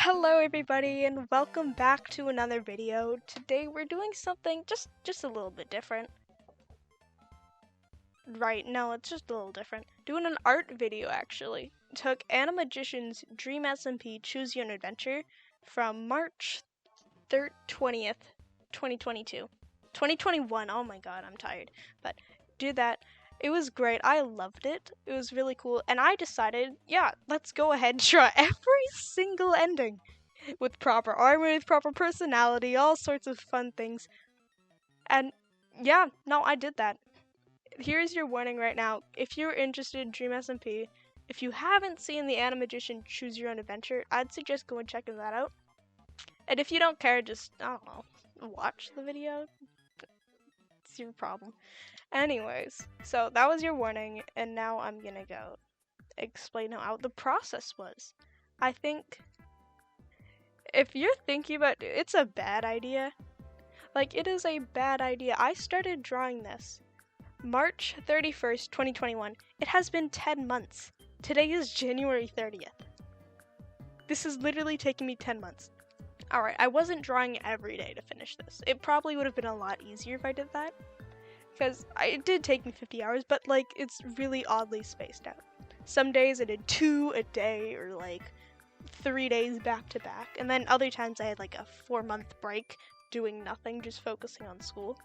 Hello everybody and welcome back to another video. Today we're doing something just a little bit different. Right, no, it's just a little different. Doing an art video actually. Took Animagician'S DREAM SMP Choose Your Own Adventure from March 20th, 2022. 2021, oh my god, I'm tired. But did that. It was great. I loved it. It was really cool. And I decided, yeah, let's go ahead and try every single ending. With proper armor, with proper personality, all sorts of fun things. And yeah, no, I did that. Here's your warning right now. If you're interested in DREAM SMP, if you haven't seen the Animagician Choose Your Own Adventure, I'd suggest going checking that out. And if you don't care, just, I don't know, watch the video. It's your problem. Anyways, so that was your warning, and now I'm gonna go explain how the process was. I think if you're thinking about it, it's a bad idea. Like, it is a bad idea. I started drawing this March 31st, 2021. It has been 10 months. Today is January 30th. This is literally taking me 10 months. Alright, I wasn't drawing every day to finish this. It probably would have been a lot easier if I did that. Because it did take me 50 hours, but like, it's really oddly spaced out. Some days I did 2 a day, or like 3 days back to back, and then other times I had like a 4-month break doing nothing, just focusing on school.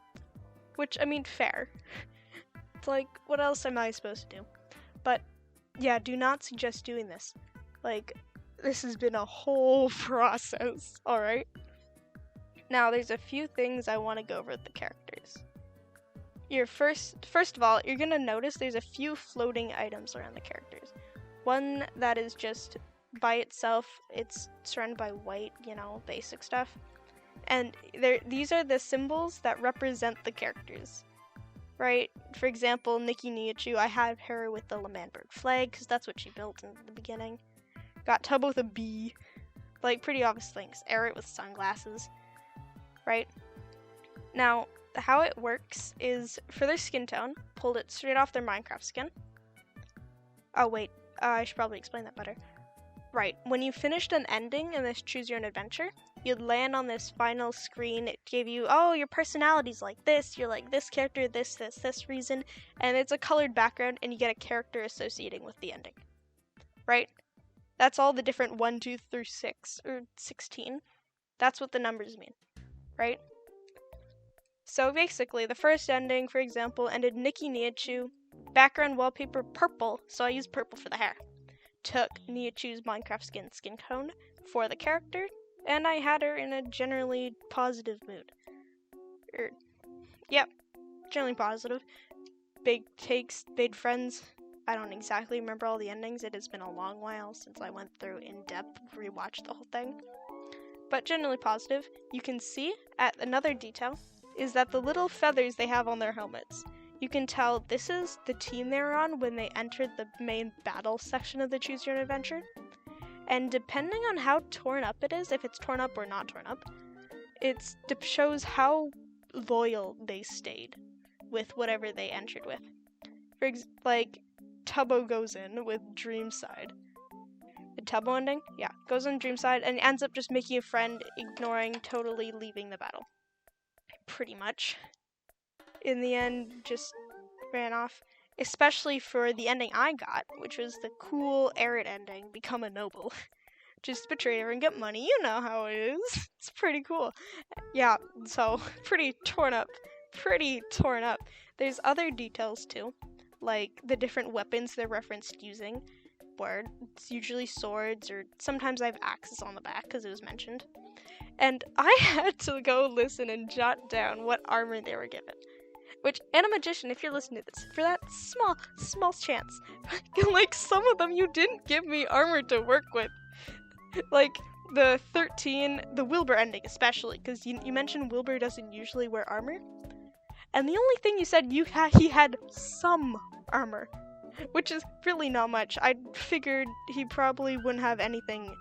Which, I mean, fair. It's like, what else am I supposed to do? But yeah, do not suggest doing this. Like, this has been a whole process, alright? Now, there's a few things I want to go over with the characters. First of all, you're gonna notice there's a few floating items around the characters. One that is just by itself, it's surrounded by white, basic stuff. And these are the symbols that represent the characters, right? For example, Nikki Nihachu, I have her with the L'Manberg flag, because that's what she built in the beginning. Got Tubbo with a B, like pretty obvious things. Eric with sunglasses, right? Now, how it works is, for their skin tone, pulled it straight off their Minecraft skin. Oh wait, I should probably explain that better. Right, when you finished an ending in this Choose Your Own Adventure, you'd land on this final screen. It gave you, oh, your personality's like this, you're like this character, this reason, and it's a colored background, and you get a character associating with the ending. Right? That's all the different 1, 2, through 6, or 16. That's what the numbers mean. Right? So basically, the first ending, for example, ended Nikki Nihachu, background wallpaper purple, so I used purple for the hair. Took Nihachu's Minecraft skin tone for the character, and I had her in a generally positive mood. Yep, generally positive. Big takes, made friends. I don't exactly remember all the endings. It has been a long while since I went through in-depth, rewatched the whole thing. But generally positive. You can see, at another detail, is that the little feathers they have on their helmets. You can tell this is the team they were on when they entered the main battle section of the Choose Your Own Adventure. And depending on how torn up it is, if it's torn up or not torn up, it shows how loyal they stayed with whatever they entered with. Like, Tubbo goes in with Dream Side. The Tubbo ending? Yeah, goes on Dream Side and ends up just making a friend, ignoring, totally leaving the battle. Pretty much. In the end, just ran off. Especially for the ending I got, which was the cool Arid ending, Become a Noble. Just betray her and get money, you know how it is. It's pretty cool. Yeah, so, pretty torn up. There's other details too, like the different weapons they're referenced using, where it's usually swords, or sometimes I have axes on the back, because it was mentioned. And I had to go listen and jot down what armor they were given. Which, Animagician, if you're listening to this, for that small chance, like, some of them you didn't give me armor to work with. Like, the 13, the Wilbur ending especially, because you mentioned Wilbur doesn't usually wear armor. And the only thing you said he had some armor, which is really not much. I figured he probably wouldn't have anything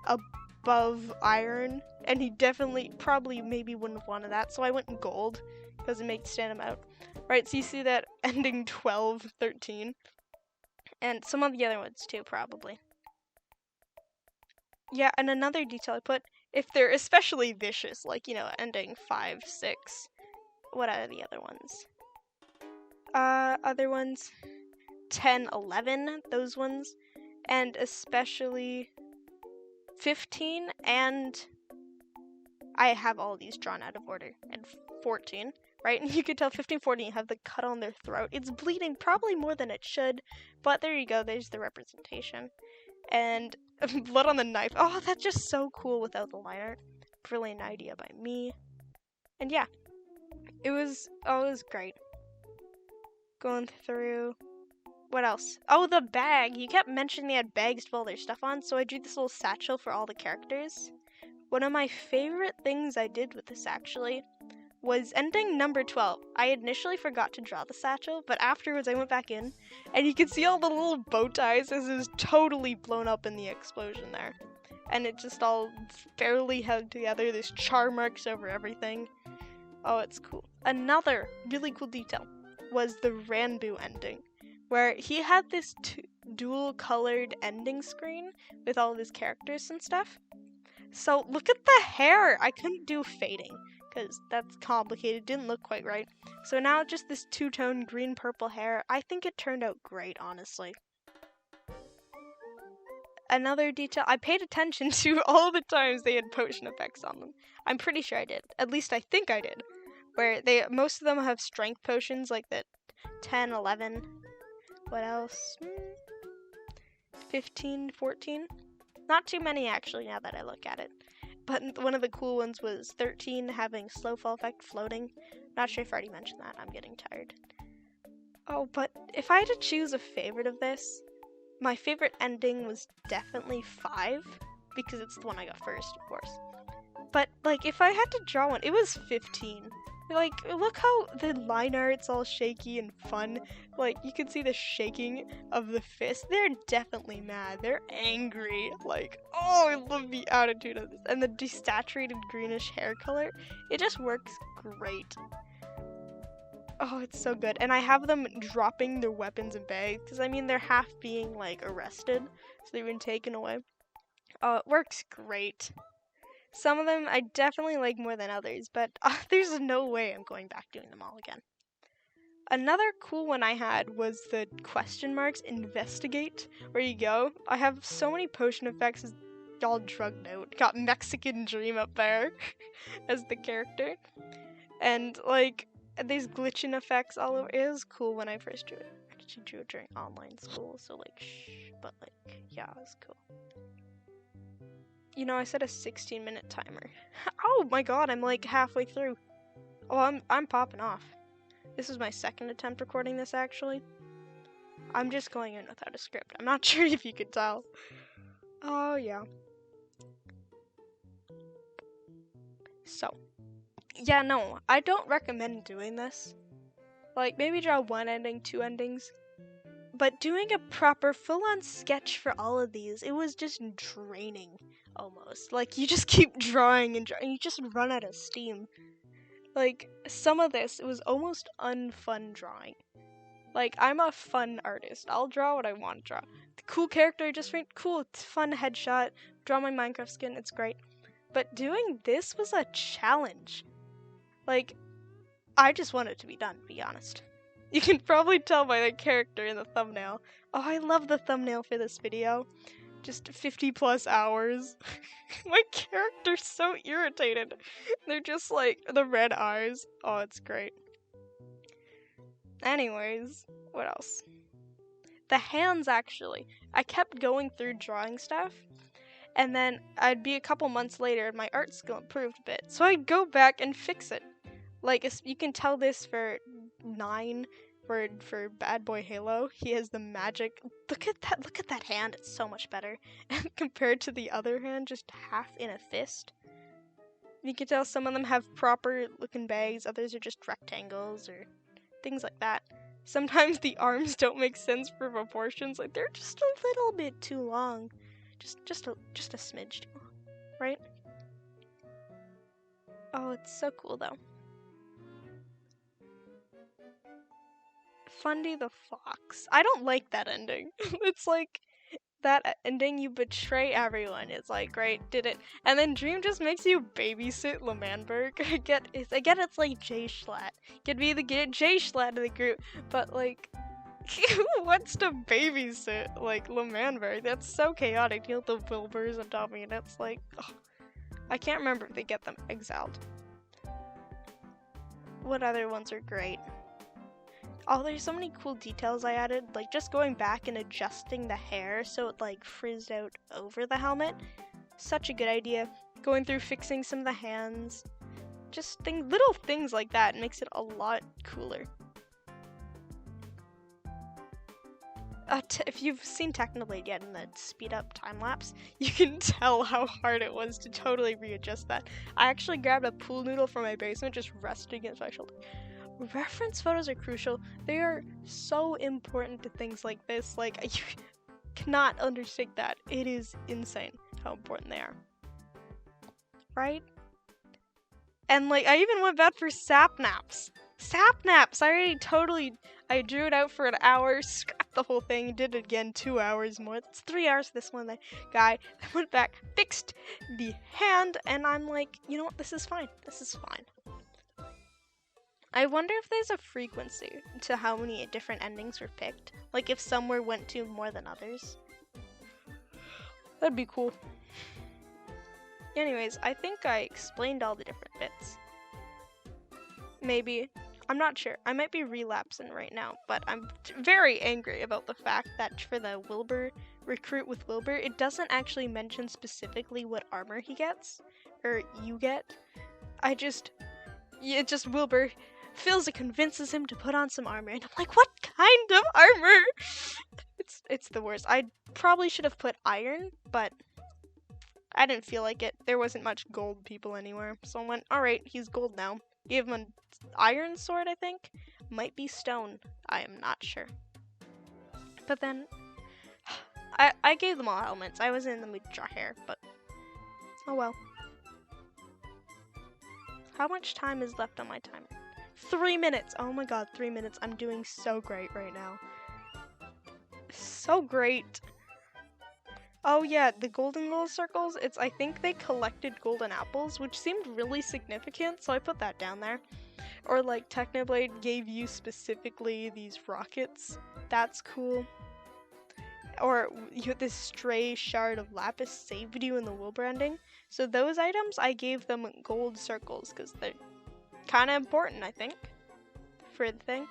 above iron, and he probably maybe wouldn't have wanted that, so I went in gold, because it makes stand him out. Right, so you see that ending 12, 13, and some of the other ones too, probably. Yeah, and another detail I put, if they're especially vicious, like, you know, ending 5, 6, what are the other ones? Other ones, 10, 11, those ones, and especially 15, and I have all these drawn out of order, and 14, right? And you can tell 15, 14 have the cut on their throat. It's bleeding probably more than it should, but there you go, there's the representation. And blood on the knife. Oh, that's just so cool without the line art. Brilliant idea by me. And yeah, it was great. Going through. What else? Oh, the bag. You kept mentioning they had bags to put all their stuff on, so I drew this little satchel for all the characters. One of my favorite things I did with this actually was ending number 12. I initially forgot to draw the satchel, but afterwards I went back in, and you can see all the little bow ties as it was totally blown up in the explosion there. And it just all barely held together. There's char marks over everything. Oh, it's cool. Another really cool detail was the Ranbu ending, where he had this dual colored ending screen with all of his characters and stuff. So look at the hair! I couldn't do fading, because that's complicated, didn't look quite right. So now just this two-tone green-purple hair, I think it turned out great, honestly. Another detail, I paid attention to all the times they had potion effects on them. I'm pretty sure I did. At least I think I did. Where most of them have strength potions, like the 10, 11. What else? 15, 14? Not too many, actually, now that I look at it. But one of the cool ones was 13, having slow fall effect floating. Not sure if I already mentioned that. I'm getting tired. Oh, but if I had to choose a favorite of this, my favorite ending was definitely 5, because it's the one I got first, of course. But, like, if I had to draw one, it was 15. Like, look how the line art's all shaky and fun. Like, you can see the shaking of the fist. They're definitely mad. They're angry. Like, oh, I love the attitude of this. And the desaturated greenish hair color, it just works great. Oh, it's so good. And I have them dropping their weapons and bags, because, I mean, they're half being, like, arrested, so they've been taken away. Oh, it works great. Some of them I definitely like more than others, but there's no way I'm going back doing them all again. Another cool one I had was the question marks investigate, where you go. I have so many potion effects all drugged out. Got Mexican Dream up there as the character. And, like, there's glitching effects all over. It was cool when I first drew it. I actually drew it during online school, so, like, but, like, yeah, it was cool. You know, I set a 16-minute timer. Oh my god, I'm like halfway through. Oh, I'm popping off. This is my second attempt recording this, actually. I'm just going in without a script. I'm not sure if you could tell. Oh, yeah. So, yeah, no, I don't recommend doing this. Like, maybe draw 1 ending, 2 endings. But doing a proper full-on sketch for all of these, it was just draining, almost. Like, you just keep drawing and you just run out of steam. Like, some of this, it was almost unfun drawing. Like, I'm a fun artist. I'll draw what I want to draw. The cool character, just cool, it's fun headshot. Draw my Minecraft skin, it's great. But doing this was a challenge. Like, I just want it to be done, to be honest. You can probably tell by the character in the thumbnail. Oh, I love the thumbnail for this video. Just 50 plus hours. My character's so irritated. They're just like the red eyes. Oh, it's great. Anyways, what else? The hands, actually. I kept going through drawing stuff, and then I'd be a couple months later and my art skill improved a bit. So I'd go back and fix it. Like, you can tell this for 9 for Bad Boy Halo. He has the magic. Look at that hand. It's so much better. Compared to the other hand, just half in a fist. You can tell some of them have proper looking bags, others are just rectangles or things like that. Sometimes the arms don't make sense for proportions. Like, they're just a little bit too long. Just a smidge too long, right? Oh, it's so cool though. Fundy the Fox. I don't like that ending. It's like, that ending, you betray everyone. It's like, great, did it. And then Dream just makes you babysit L'Manberg. Again, it's like J Schlatt. Could be the J Schlatt of the group, but like, who wants to babysit like L'Manberg? That's so chaotic. You know, the Wilburs on top of me, and it's like, ugh. I can't remember if they get them exiled. What other ones are great? Oh, there's so many cool details I added, like just going back and adjusting the hair so it like frizzed out over the helmet. Such a good idea. Going through fixing some of the hands. Just little things like that makes it a lot cooler. If you've seen Technoblade yet in the speed up time lapse, you can tell how hard it was to totally readjust that. I actually grabbed a pool noodle from my basement, just rested against my shoulder. Reference photos are crucial. They are so important to things like this. Like, you cannot understate that. It is insane how important they are. Right? And like, I even went back for sap naps. Sap naps! I drew it out for an hour, scrapped the whole thing, did it again 2 hours more. It's 3 hours for this one guy. I went back, fixed the hand, and I'm like, you know what, this is fine. This is fine. I wonder if there's a frequency to how many different endings were picked. Like if some went to more than others. That'd be cool. Anyways, I think I explained all the different bits. Maybe. I'm not sure. I might be relapsing right now, but I'm very angry about the fact that for the Wilbur recruit with Wilbur, it doesn't actually mention specifically what armor he gets, or you get. It's just Wilbur feels it convinces him to put on some armor, and I'm like, what kind of armor? It's the worst. I probably should have put iron, but I didn't feel like it. There wasn't much gold people anywhere, so I went, alright, he's gold now. Gave him an iron sword, I think. Might be stone. I am not sure. But then, I gave them all helmets. I wasn't in the mood to draw hair, but oh well. How much time is left on my timer? 3 minutes! Oh my god, 3 minutes. I'm doing so great right now. So great. Oh yeah, the golden little circles, I think they collected golden apples, which seemed really significant, so I put that down there. Or like Technoblade gave you specifically these rockets. That's cool. Or this stray shard of lapis saved you in the Wilbur ending. So those items, I gave them gold circles, because they're kind of important, I think, for the thing.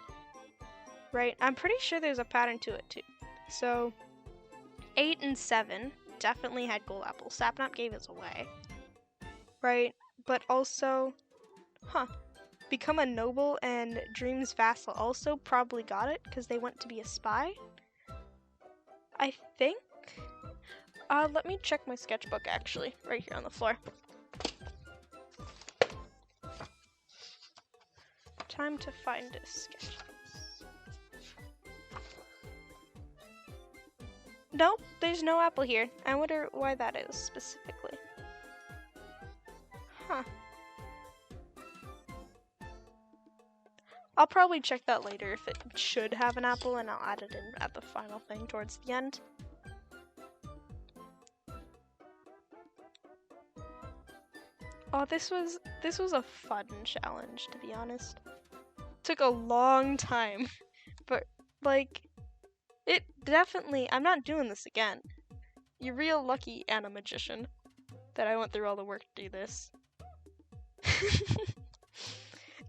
Right? I'm pretty sure there's a pattern to it, too. So 8 and 7 definitely had gold apples. Sapnap gave us away. Right? But also, Become a Noble and Dream's Vassal also probably got it because they went to be a spy. I think. Let me check my sketchbook actually, right here on the floor. Time to find a sketchbook. Nope, there's no apple here. I wonder why that is specifically. Huh. I'll probably check that later if it should have an apple, and I'll add it in at the final thing towards the end. Oh, this was a fun challenge, to be honest. Took a long time, but like, it definitely, I'm not doing this again. You're real lucky, Animagician, that I went through all the work to do this.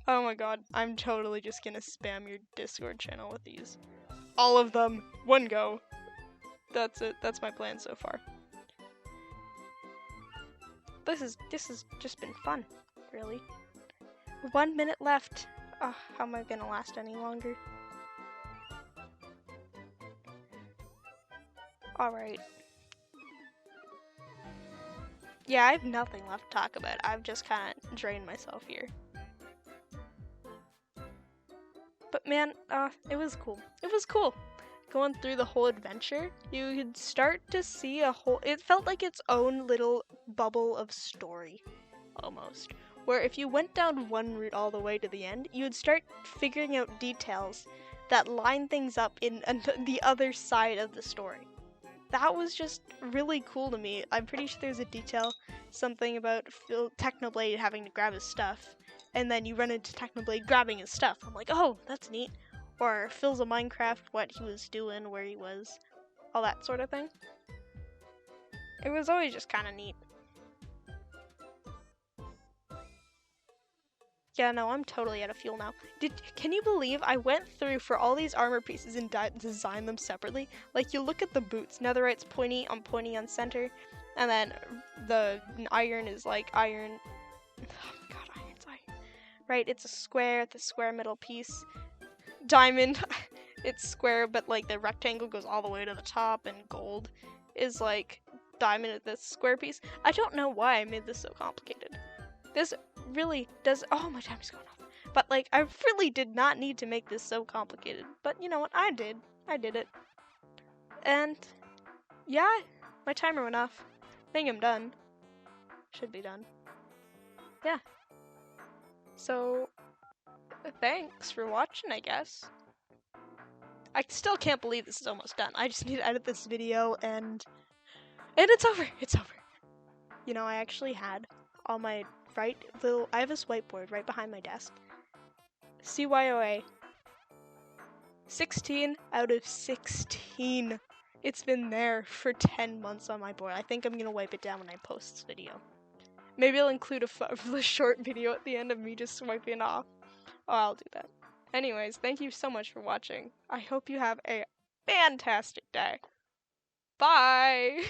Oh my god, I'm totally just gonna spam your Discord channel with these. All of them, one go. That's it, that's my plan so far. This has just been fun, really. 1 minute left. Oh, how am I gonna last any longer? Alright. Yeah, I have nothing left to talk about. I've just kind of drained myself here. But man, it was cool. It was cool. Going through the whole adventure, you could start to see it felt like its own little bubble of story, almost. Where if you went down one route all the way to the end, you would start figuring out details that line things up in the other side of the story. that was just really cool to me. I'm pretty sure there's a detail, something about Technoblade having to grab his stuff, and then you run into Technoblade grabbing his stuff. I'm like, oh, that's neat. Or Phil's a Minecraft, what he was doing, where he was, all that sort of thing. It was always just kind of neat. Yeah, no, I'm totally out of fuel now. Can you believe I went through for all these armor pieces and designed them separately? Like, you look at the boots, netherite's pointy on center, and then the iron is like iron. Oh my god, iron's iron. Right, it's a square, the square middle piece. Diamond, it's square, but like the rectangle goes all the way to the top, and gold is like diamond at this square piece. I don't know why I made this so complicated. This really does. Oh, my timer's going off. But like, I really did not need to make this so complicated. But you know what? I did. I did it. And yeah, my timer went off. I think I'm done. Should be done. Yeah. So, thanks for watching, I guess. I still can't believe this is almost done. I just need to edit this video and it's over. It's over. You know, I actually had all my I have this whiteboard right behind my desk. Cyoa. 16 out of 16. It's been there for 10 months on my board. I think I'm gonna wipe it down when I post this video. Maybe I'll include a short video at the end of me just wiping off. Oh, I'll do that. Anyways, thank you so much for watching. I hope you have a fantastic day. Bye!